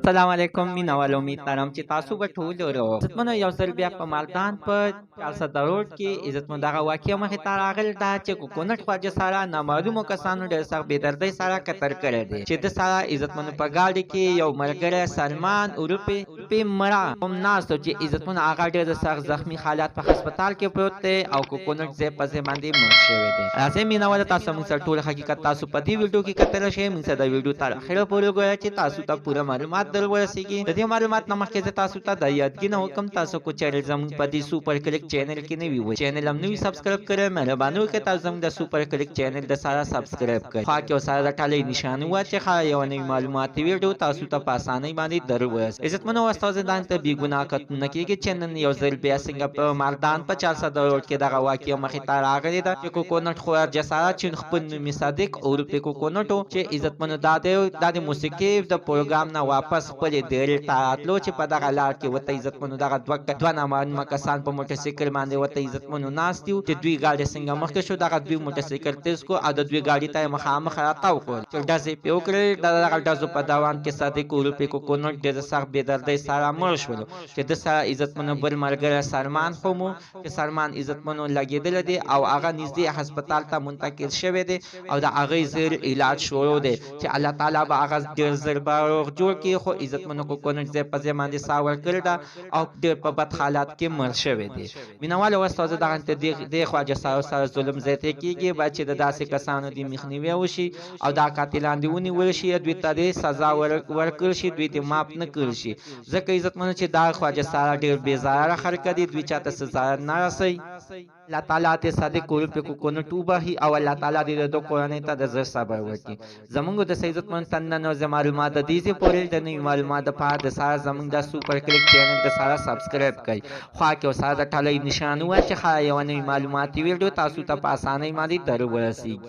السلام علیکم مینوال امید لرم چې تاسو به ټول عزتمنو یو ځل بیا په مالدان په 400 روډ کې عزتمن دغه واقعه مخې ته راغلی ده چې کوکونټ خواجه سره نامعلومو کسانو ډېر سخت بېدردۍ سره قتل کړی دی چې د سره عزتمنو په ګاډي کې یو ملګری سلمان اروپې مړه هم ناست و چې عزتمنو هغه ډېر د سخت زخمي حالت په هسپتال کې پروت دی او کوکونټ ځای په ځای باندې مړ شوی دی راځئ مینوال تاسو موږ سره ټول حقیقت تاسو په دې ویډیو کې کتلی شئ موږ سره د ویډیو تر اخره پورې وګورئ چې تاسو ته پوره معلومات در ورسیږي د دې معلومات نه مخکې زه تاسو ته د یادګي نه وکړم تاسو کو چینل زموږ په دې سوپر کلیک چینل کې نوي وئ چینل هم نوي سبسکرایب کړئ مهرباني وکړئ تاسو زموږ د سوپر کلیک چینل د سره سبسکرایب کړئ خوا کې یو سره د ټالۍ نشانه واچوئ یو نوي معلوماتي ویډیو تاسو ته په اسانۍ باندې در ورسیږي عزتمنو استادان ته بې ګناه کتونه کېږي چې نن یو ځل بیا څنګه په مالدان په 400 روډ کې دغه واقعه مخې ته راغلې ده چې کوکونټ خواجه سره چې خپل نوم صادق اروپې کوکونټ چې عزتمنو د موسیقي د پروګرام نه واپس خپل ډېر راتلو چې په دغه لار کې ورته عزتمنو دغه دوه نامعلومه کسان په موټرسایکل باندې ورته عزتمنو ناست دي چې دوی ګاډي څنګه مخکې شو دغه دوی موټرسایکل تیز کو او د دوی ګاډي ته مخامخ راتاو کړل چې ډزې پې وکړې دغه ډزو په دوام کې صادق اروپې کوکونټ ډېر سخت بېدردۍ سره مړ شولو چې د سره عزتمنو بل ملګری سلمان خو مو چې سلمان عزتمنو لګېدلی دی او هغه نږدې هسپتال ته منتقل شوی دی او د هغې زیر علاج شروع دی چې الله تعالی به هغه ډېر زر به روغ جوړ کړي خو عزتمنو کوکونټ ځای په ځای باندې ساه ورکړې ده او ډېر په بد حالات کې مړ شوی دی مینوالو اوس تاسو دغه دې خواجه سره ظلم زیاتی کېږي باید چې د داسې کسانو د مخنیوی وشي او دا قاتلان دې ونیول شي دوی ته دې سزا ورکړل شي دوی دې معاف نه کړل شي ځکه عزتمنو چې دا خواجه سره ډېر بې ضرره خلک دي دوی چاته سزا نه رسوي الله تعالی ته صادق اروپې کوکونټ وبخي او الله تعالی دې د کورنۍ ته د زر صبر ورکړي زموږ د عزتمن تنن او معلومات د دې پورې د نوي معلومات لپاره د سره زموږ د سوپر کلیک چینل د سره سبسکرایب کړئ خوا کې او سره د ټالۍ نشانه واچوئ یو نوي معلوماتي ویډیو تاسو ته په اسانۍ باندې در ورسیږي